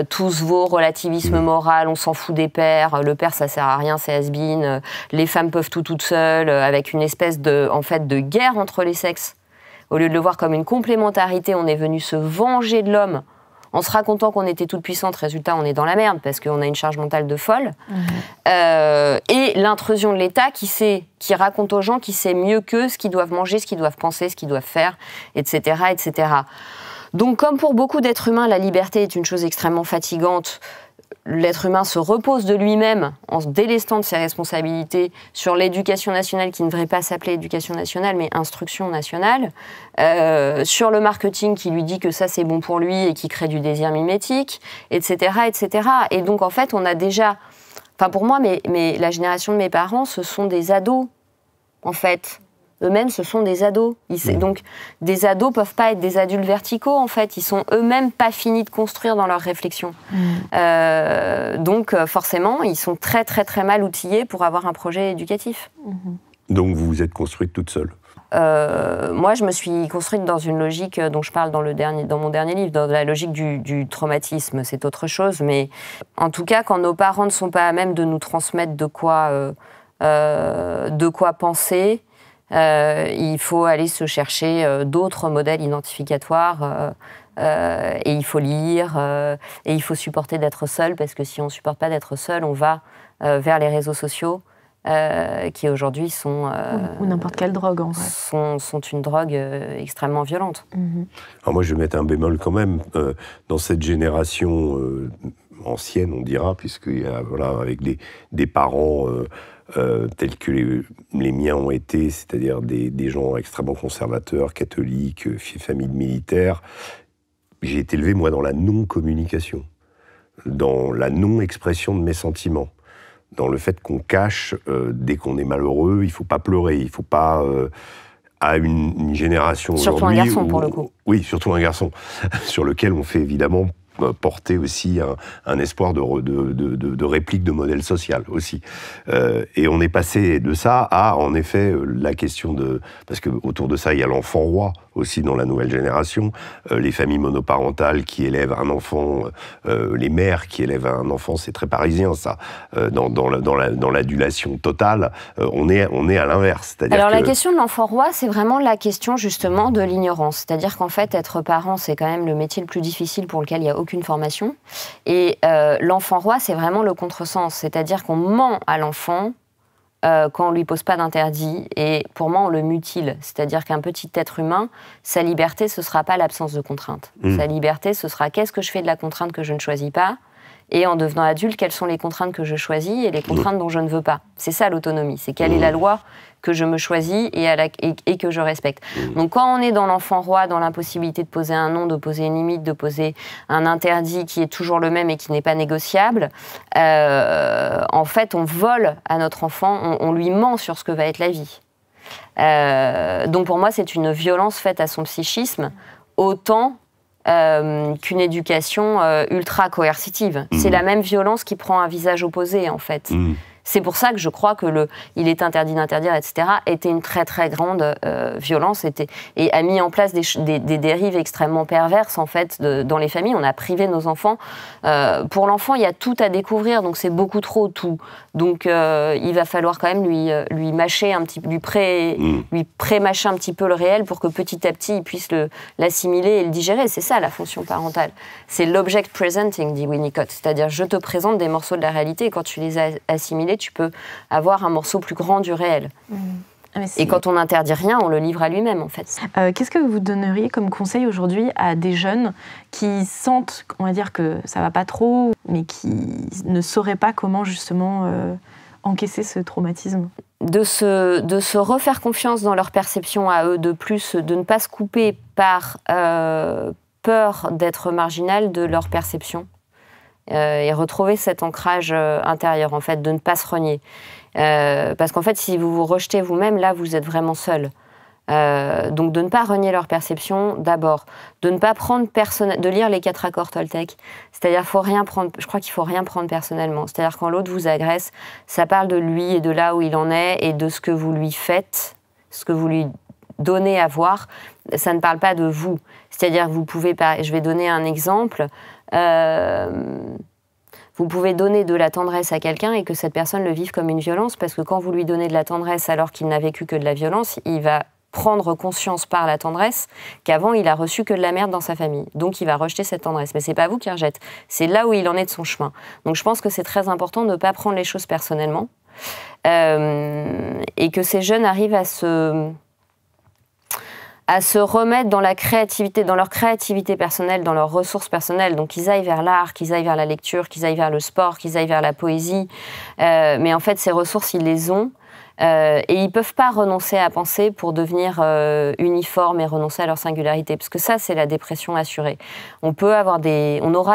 tous vos relativisme moral, on s'en fout des pères, le père ça sert à rien, c'est has-been, les femmes peuvent tout toutes seules, avec une espèce de guerre entre les sexes. Au lieu de le voir comme une complémentarité, on est venu se venger de l'homme en se racontant qu'on était toute puissante. Résultat, on est dans la merde parce qu'on a une charge mentale de folle. Et l'intrusion de l'État qui raconte aux gens qui sait mieux qu'eux ce qu'ils doivent manger, ce qu'ils doivent penser, ce qu'ils doivent faire, etc., etc. Donc, comme pour beaucoup d'êtres humains, la liberté est une chose extrêmement fatigante. L'être humain se repose de lui-même en se délestant de ses responsabilités sur l'éducation nationale qui ne devrait pas s'appeler éducation nationale mais instruction nationale, sur le marketing qui lui dit que ça c'est bon pour lui et qui crée du désir mimétique, etc., etc. Et donc en fait on a déjà, enfin pour moi, mais la génération de mes parents, ce sont des ados en fait. Eux-mêmes, ce sont des ados. Donc, des ados peuvent pas être des adultes verticaux, en fait. Ils sont eux-mêmes pas finis de construire dans leur réflexion. Donc, forcément, ils sont très, très, très mal outillés pour avoir un projet éducatif.
Donc, vous vous êtes construite toute seule ?
Moi, je me suis construite dans une logique dont je parle dans mon dernier livre, dans la logique du traumatisme. C'est autre chose. Mais en tout cas, quand nos parents ne sont pas à même de nous transmettre de quoi penser, il faut aller se chercher d'autres modèles identificatoires et il faut lire et il faut supporter d'être seul parce que si on ne supporte pas d'être seul, on va vers les réseaux sociaux qui aujourd'hui sont...
ou n'importe quelle drogue en vrai.
sont
une drogue extrêmement violente.
Alors moi je vais mettre un bémol quand même dans cette génération ancienne on dira, puisqu'il y a avec des parents... tels que les miens ont été, c'est-à-dire des gens extrêmement conservateurs, catholiques, famille de militaires. J'ai été élevé, moi, dans la non-communication, dans la non-expression de mes sentiments, dans le fait qu'on cache, dès qu'on est malheureux, il ne faut pas pleurer, il ne faut pas... à une génération
surtout aujourd'hui... Surtout un garçon, pour le coup.
Oui, surtout un garçon, sur lequel on fait évidemment... porter aussi un espoir de réplique de modèle social aussi. Et on est passé de ça à, en effet, la question de... Parce qu'autour de ça, il y a l'enfant roi aussi dans la nouvelle génération, les familles monoparentales qui élèvent un enfant, les mères qui élèvent un enfant, c'est très parisien ça, dans l'adulation totale, on est à l'inverse.
Alors la question de l'enfant roi, c'est vraiment la question justement de l'ignorance. C'est-à-dire qu'en fait, être parent, c'est quand même le métier le plus difficile pour lequel il n'y a aucune formation. Et l'enfant roi, c'est vraiment le contresens. C'est-à-dire qu'on ment à l'enfant quand on ne lui pose pas d'interdit. Et pour moi, on le mutile. C'est-à-dire qu'un petit être humain, sa liberté, ce ne sera pas l'absence de contrainte. Sa liberté, ce sera qu'est-ce que je fais de la contrainte que je ne choisis pas, et en devenant adulte, quelles sont les contraintes que je choisis et les contraintes dont je ne veux pas. C'est ça l'autonomie. C'est quelle est la loi que je me choisis et que je respecte. Donc quand on est dans l'enfant roi, dans l'impossibilité de poser un nom, de poser une limite, de poser un interdit qui est toujours le même et qui n'est pas négociable, en fait, on vole à notre enfant, on lui ment sur ce que va être la vie. Donc pour moi, c'est une violence faite à son psychisme, autant qu'une éducation ultra coercitive. C'est la même violence qui prend un visage opposé, en fait. C'est pour ça que je crois que il est interdit d'interdire, etc., était une très très grande violence et a mis en place des dérives extrêmement perverses en fait dans les familles. On a privé nos enfants. Pour l'enfant, il y a tout à découvrir, donc c'est beaucoup trop tout. Donc il va falloir quand même lui mâcher un petit, lui pré-mâcher un petit peu le réel pour que petit à petit il puisse l'assimiler et le digérer. C'est ça la fonction parentale. C'est l'object presenting, dit Winnicott. C'est-à-dire je te présente des morceaux de la réalité et quand tu les as assimilés, tu peux avoir un morceau plus grand du réel. Et quand on n'interdit rien, on le livre à lui-même, en fait.
Qu'est-ce que vous donneriez comme conseil aujourd'hui à des jeunes qui sentent, on va dire, que ça va pas trop, mais qui ne sauraient pas comment, justement, encaisser ce traumatisme ?
De se refaire confiance dans leur perception à eux, de plus, de ne pas se couper par peur d'être marginal de leur perception. Et retrouver cet ancrage intérieur, en fait, de ne pas se renier. Parce qu'en fait, si vous vous rejetez vous-même, là, vous êtes vraiment seul. Donc, de ne pas renier leur perception, d'abord. De ne pas prendre de lire les 4 accords Toltec. C'est-à-dire, je crois qu'il ne faut rien prendre personnellement. C'est-à-dire, quand l'autre vous agresse, ça parle de lui et de là où il en est et de ce que vous lui faites, ce que vous lui donnez à voir. Ça ne parle pas de vous. C'est-à-dire, vous pouvez pas... Je vais donner un exemple... vous pouvez donner de la tendresse à quelqu'un et que cette personne le vive comme une violence, parce que quand vous lui donnez de la tendresse alors qu'il n'a vécu que de la violence, il va prendre conscience par la tendresse qu'avant il a reçu que de la merde dans sa famille. Donc il va rejeter cette tendresse. Mais c'est pas vous qui rejette, c'est là où il en est de son chemin. Donc je pense que c'est très important de ne pas prendre les choses personnellement et que ces jeunes arrivent à se remettre dans la créativité, dans leur créativité personnelle, dans leurs ressources personnelles. Donc, qu'ils aillent vers l'art, qu'ils aillent vers la lecture, qu'ils aillent vers le sport, qu'ils aillent vers la poésie. Mais en fait, ces ressources, ils les ont. Et ils ne peuvent pas renoncer à penser pour devenir uniformes et renoncer à leur singularité. Parce que ça, c'est la dépression assurée. On aura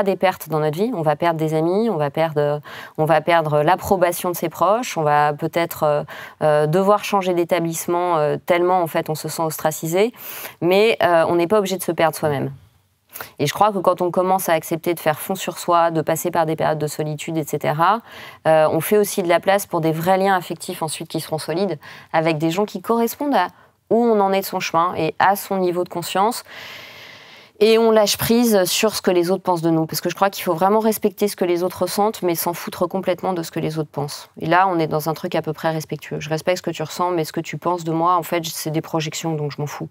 des pertes dans notre vie. On va perdre des amis, on va perdre l'approbation de ses proches, on va peut-être devoir changer d'établissement tellement, en fait, on se sent ostracisé. Mais on n'est pas obligé de se perdre soi-même. Et je crois que quand on commence à accepter de faire fond sur soi, de passer par des périodes de solitude, etc., on fait aussi de la place pour des vrais liens affectifs ensuite qui seront solides, avec des gens qui correspondent à où on en est de son chemin et à son niveau de conscience. Et on lâche prise sur ce que les autres pensent de nous. Parce que je crois qu'il faut vraiment respecter ce que les autres ressentent, mais s'en foutre complètement de ce que les autres pensent. Et là, on est dans un truc à peu près respectueux. Je respecte ce que tu ressens, mais ce que tu penses de moi, en fait, c'est des projections, donc je m'en fous.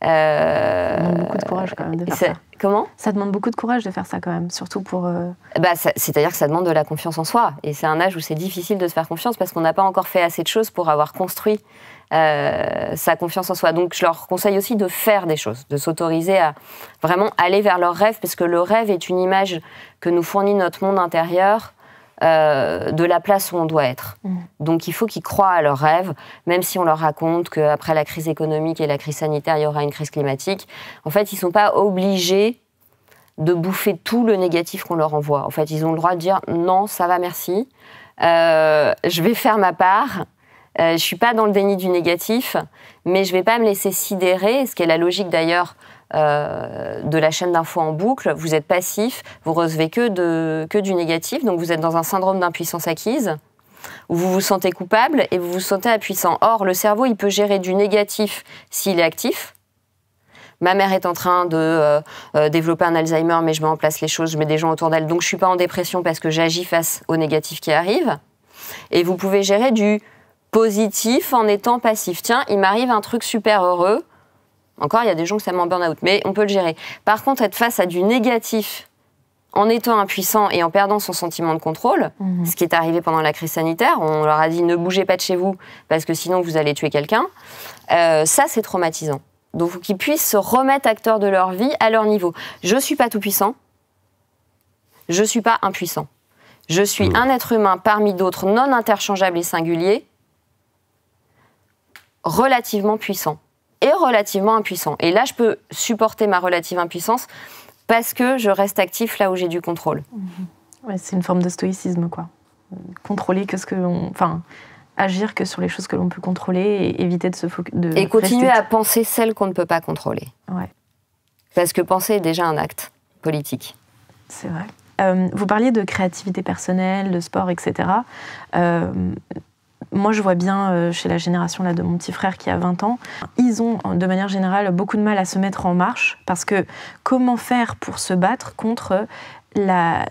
Ça demande beaucoup de courage quand même de faire ça.
Comment ?
Ça demande beaucoup de courage de faire ça quand même, surtout pour...
c'est-à-dire que ça demande de la confiance en soi. Et c'est un âge où c'est difficile de se faire confiance parce qu'on n'a pas encore fait assez de choses pour avoir construit sa confiance en soi. Donc je leur conseille aussi de faire des choses, de s'autoriser à vraiment aller vers leurs rêves, parce que le rêve est une image que nous fournit notre monde intérieur de la place où on doit être. Donc il faut qu'ils croient à leurs rêves, même si on leur raconte qu'après la crise économique et la crise sanitaire, il y aura une crise climatique. En fait, ils ne sont pas obligés de bouffer tout le négatif qu'on leur envoie. En fait, ils ont le droit de dire « non, ça va, merci, je vais faire ma part ». Je ne suis pas dans le déni du négatif, mais je ne vais pas me laisser sidérer, ce qui est la logique d'ailleurs de la chaîne d'infos en boucle. Vous êtes passif, vous recevez que du négatif, donc vous êtes dans un syndrome d'impuissance acquise, où vous vous sentez coupable et vous vous sentez impuissant. Or, le cerveau, il peut gérer du négatif s'il est actif. Ma mère est en train de développer un Alzheimer, mais je mets en place les choses, je mets des gens autour d'elle, donc je ne suis pas en dépression parce que j'agis face au négatif qui arrive. Et vous pouvez gérer du positif en étant passif. Tiens, il m'arrive un truc super heureux. Encore, il y a des gens que ça met en burn-out, mais on peut le gérer. Par contre, être face à du négatif en étant impuissant et en perdant son sentiment de contrôle, ce qui est arrivé pendant la crise sanitaire, on leur a dit ne bougez pas de chez vous parce que sinon vous allez tuer quelqu'un, ça c'est traumatisant. Donc il faut qu'ils puissent se remettre acteurs de leur vie à leur niveau. Je ne suis pas tout puissant, je ne suis pas impuissant. Je suis un être humain parmi d'autres non interchangeables et singuliers, relativement puissant et relativement impuissant. Et là, je peux supporter ma relative impuissance parce que je reste actif là où j'ai du contrôle.
Ouais, c'est une forme de stoïcisme, quoi. Contrôler que ce que l'on... Enfin, agir que sur les choses que l'on peut contrôler et éviter de se focaliser...
Et continuer à penser celles qu'on ne peut pas contrôler.
Ouais.
Parce que penser est déjà un acte politique.
C'est vrai. Vous parliez de créativité personnelle, de sport, etc. Moi, je vois bien chez la génération là, de mon petit frère qui a 20 ans, ils ont de manière générale beaucoup de mal à se mettre en marche parce que comment faire pour se battre contre la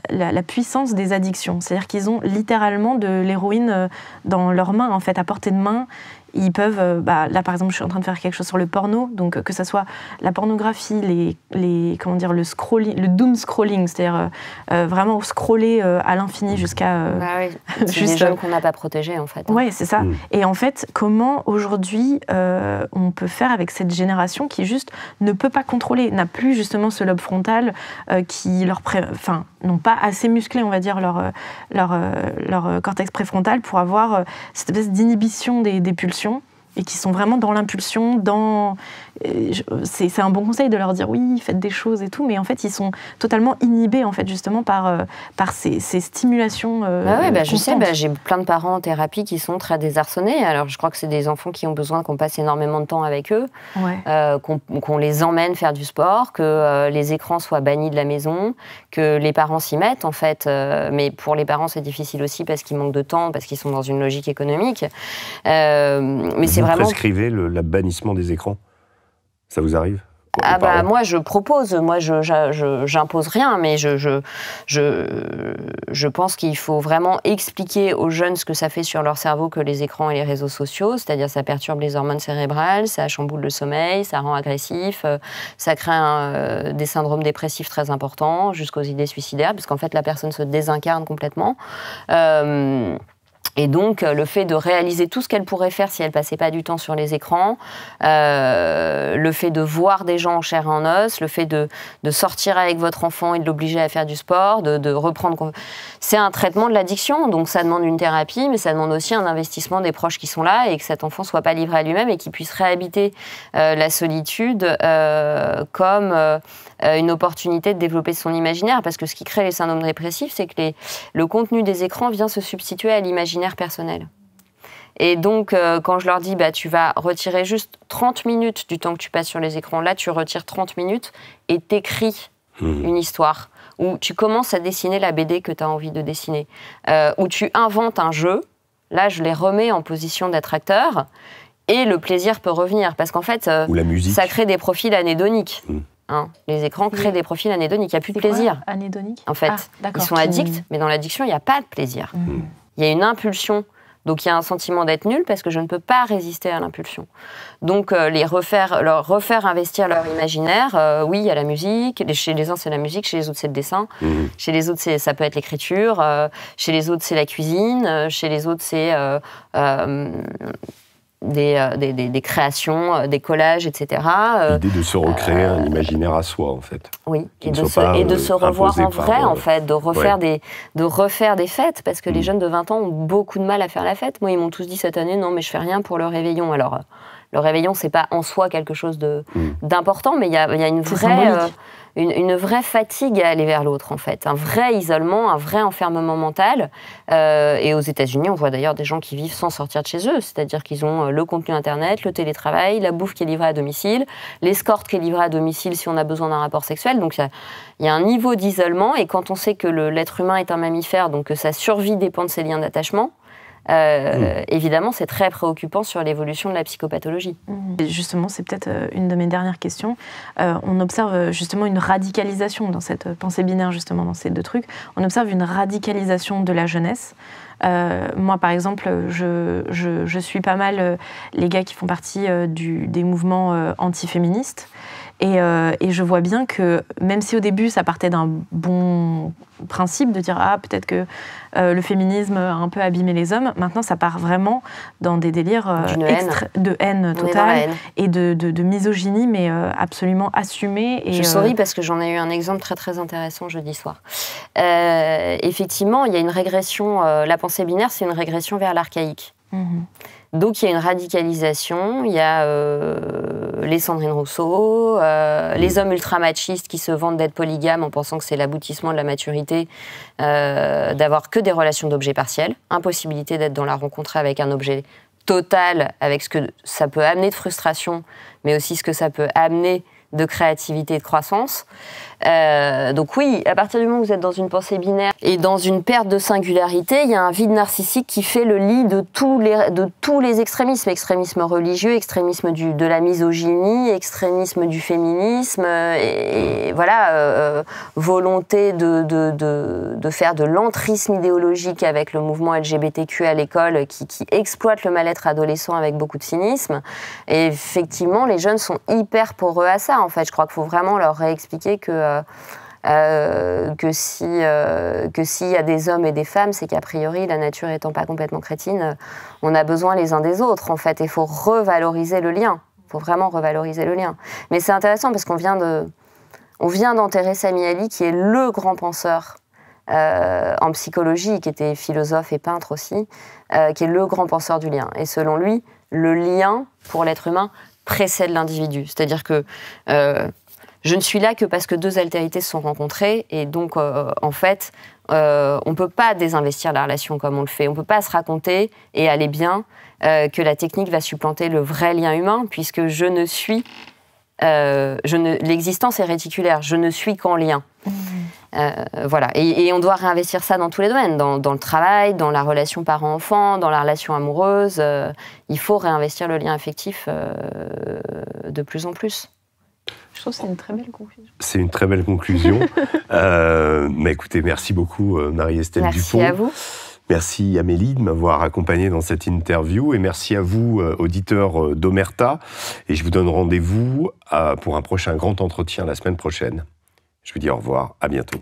puissance des addictions? C'est-à-dire qu'ils ont littéralement de l'héroïne dans leurs mains, en fait, à portée de main. Ils peuvent, là par exemple, je suis en train de faire quelque chose sur le porno, donc que ça soit la pornographie, le doom scrolling, c'est-à-dire vraiment scroller à l'infini jusqu'à.
Oui. C'est des jeunes qu'on n'a pas protégés en fait.
Oui, c'est ça. Et en fait, comment aujourd'hui on peut faire avec cette génération qui juste ne peut pas contrôler, n'a plus justement ce lobe frontal qui n'ont pas assez musclé, on va dire, leur cortex préfrontal pour avoir cette espèce d'inhibition des pulsions et qui sont vraiment dans l'impulsion, c'est un bon conseil de leur dire oui, faites des choses et tout, mais en fait ils sont totalement inhibés en fait justement par ces stimulations.
Je sais, j'ai plein de parents en thérapie qui sont très désarçonnés. Alors je crois que c'est des enfants qui ont besoin qu'on passe énormément de temps avec eux, qu'on les emmène faire du sport, que les écrans soient bannis de la maison, que les parents s'y mettent en fait. Mais pour les parents c'est difficile aussi parce qu'ils manquent de temps, parce qu'ils sont dans une logique économique. Mais c'est vraiment.
Vous prescrivez le bannissement des écrans? Ça vous arrive?
Moi je propose, moi j'impose rien, mais je pense qu'il faut vraiment expliquer aux jeunes ce que ça fait sur leur cerveau que les écrans et les réseaux sociaux, c'est-à-dire ça perturbe les hormones cérébrales, ça chamboule le sommeil, ça rend agressif, ça crée des syndromes dépressifs très importants jusqu'aux idées suicidaires, puisqu'en fait la personne se désincarne complètement. Et donc, le fait de réaliser tout ce qu'elle pourrait faire si elle passait pas du temps sur les écrans, le fait de voir des gens en chair et en os, le fait de sortir avec votre enfant et de l'obliger à faire du sport, de reprendre... C'est un traitement de l'addiction, donc ça demande une thérapie, mais ça demande aussi un investissement des proches qui sont là et que cet enfant soit pas livré à lui-même et qu'il puisse réhabiter la solitude comme une opportunité de développer son imaginaire. Parce que ce qui crée les syndromes dépressifs, c'est que le contenu des écrans vient se substituer à l'imaginaire personnel. Et donc, quand je leur dis, tu vas retirer juste 30 minutes du temps que tu passes sur les écrans, là, tu retires 30 minutes et t'écris une histoire, où tu commences à dessiner la BD que tu as envie de dessiner, où tu inventes un jeu, là, je les remets en position d'être acteur, et le plaisir peut revenir, parce qu'en fait,
ou la musique.
Ça crée des profils anédoniques. Les écrans créent des profils anédoniques, il n'y a plus de plaisir.
Anédonique ?
En fait, ils sont addicts, mais dans l'addiction, il n'y a pas de plaisir. Il y a une impulsion. Donc il y a un sentiment d'être nul parce que je ne peux pas résister à l'impulsion. Donc leur refaire investir leur imaginaire, oui, il y a la musique. Chez les uns, c'est la musique, chez les autres, c'est le dessin. Chez les autres, ça peut être l'écriture. Chez les autres, c'est la cuisine. Chez les autres, c'est... des créations, des collages, etc.
L'idée de se recréer un imaginaire à soi, en fait.
Oui, et de se revoir en vrai, en fait, de refaire des fêtes, parce que les jeunes de 20 ans ont beaucoup de mal à faire la fête. Moi, ils m'ont tous dit cette année, non, mais je fais rien pour le réveillon. Alors, le réveillon, c'est pas en soi quelque chose d'important, mais il y a une vraie fatigue à aller vers l'autre, en fait. Un vrai isolement, un vrai enfermement mental. Et aux États-Unis, on voit d'ailleurs des gens qui vivent sans sortir de chez eux. C'est-à-dire qu'ils ont le contenu Internet, le télétravail, la bouffe qui est livrée à domicile, l'escorte qui est livrée à domicile si on a besoin d'un rapport sexuel. Donc, il y a un niveau d'isolement. Et quand on sait que l'être humain est un mammifère, donc que sa survie dépend de ses liens d'attachement, évidemment, c'est très préoccupant sur l'évolution de la psychopathologie.
Justement, c'est peut-être une de mes dernières questions. On observe justement une radicalisation dans cette pensée binaire, justement, dans ces deux trucs. On observe une radicalisation de la jeunesse. Moi, par exemple, je suis pas mal les gars qui font partie des mouvements antiféministes. Et je vois bien que, même si au début, ça partait d'un bon principe de dire « Ah, peut-être que le féminisme a un peu abîmé les hommes », maintenant, ça part vraiment dans des délires de haine totale et de misogynie, mais absolument assumée. Et,
je souris parce que j'en ai eu un exemple très, très intéressant jeudi soir. Effectivement, il y a une régression, la pensée binaire, c'est une régression vers l'archaïque. Donc, il y a une radicalisation, il y a les Sandrine Rousseau, les hommes ultra-machistes qui se vantent d'être polygames en pensant que c'est l'aboutissement de la maturité, d'avoir que des relations d'objets partiels, impossibilité d'être dans la rencontre avec un objet total, avec ce que ça peut amener de frustration, mais aussi ce que ça peut amener de créativité et de croissance. Donc oui, à partir du moment où vous êtes dans une pensée binaire et dans une perte de singularité, il y a un vide narcissique qui fait le lit de tous les extrémismes. Extrémisme religieux, extrémisme de la misogynie, extrémisme du féminisme, et voilà, volonté de faire de l'entrisme idéologique avec le mouvement LGBTQ à l'école qui exploite le mal-être adolescent avec beaucoup de cynisme. Et effectivement, les jeunes sont hyper poreux à ça, en fait. Je crois qu'il faut vraiment leur réexpliquer que s'il y a des hommes et des femmes, c'est qu'a priori, la nature étant pas complètement crétine, on a besoin les uns des autres, en fait. Il faut revaloriser le lien. Il faut vraiment revaloriser le lien. Mais c'est intéressant parce qu'on vient d'enterrer Sami Ali, qui est le grand penseur en psychologie, qui était philosophe et peintre aussi, qui est le grand penseur du lien. Et selon lui, le lien, pour l'être humain, précède l'individu. C'est-à-dire que je ne suis là que parce que deux altérités se sont rencontrées, et donc, en fait, on ne peut pas désinvestir la relation comme on le fait. On ne peut pas se raconter et aller bien que la technique va supplanter le vrai lien humain, puisque l'existence est réticulaire, je ne suis qu'en lien. Voilà. Et on doit réinvestir ça dans tous les domaines, dans le travail, dans la relation parent-enfant, dans la relation amoureuse. Il faut réinvestir le lien affectif de plus en plus.
Je trouve que c'est une très belle conclusion.
C'est une très belle conclusion. Mais écoutez, merci beaucoup Marie-Estelle Dupont.
Merci à vous.
Merci Amélie de m'avoir accompagné dans cette interview, et merci à vous, auditeurs d'Omerta. Et je vous donne rendez-vous pour un prochain grand entretien la semaine prochaine. Je vous dis au revoir, à bientôt.